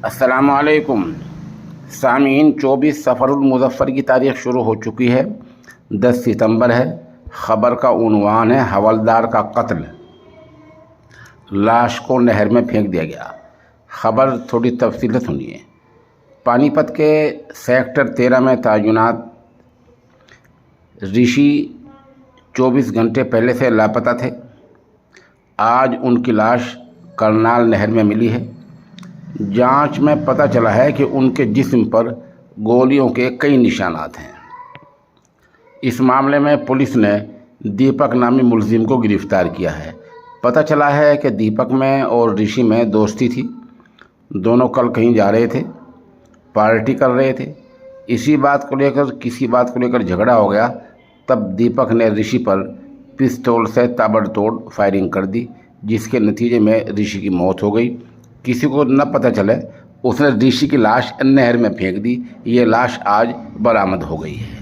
अस्सलामुअलैकुम सामीन। 24 सफ़रुल मुज़फ़्फ़र की तारीख़ शुरू हो चुकी है। 10 सितंबर है। ख़बर का उन्वान है हवलदार का कत्ल, लाश को नहर में फेंक दिया गया। ख़बर थोड़ी तफसील से सुनिए। पानीपत के सेक्टर 13 में तैनात ऋषि 24 घंटे पहले से लापता थे। आज उनकी लाश करनाल नहर में मिली है। जांच में पता चला है कि उनके जिस्म पर गोलियों के कई निशानात हैं। इस मामले में पुलिस ने दीपक नामी मुलजिम को गिरफ्तार किया है। पता चला है कि दीपक में और ऋषि में दोस्ती थी। दोनों कल कहीं जा रहे थे, पार्टी कर रहे थे। किसी बात को लेकर झगड़ा हो गया। तब दीपक ने ऋषि पर पिस्तौल से ताबड़तोड़ फायरिंग कर दी, जिसके नतीजे में ऋषि की मौत हो गई। किसी को न पता चले उसने ऋषि की लाश नहर में फेंक दी। ये लाश आज बरामद हो गई है।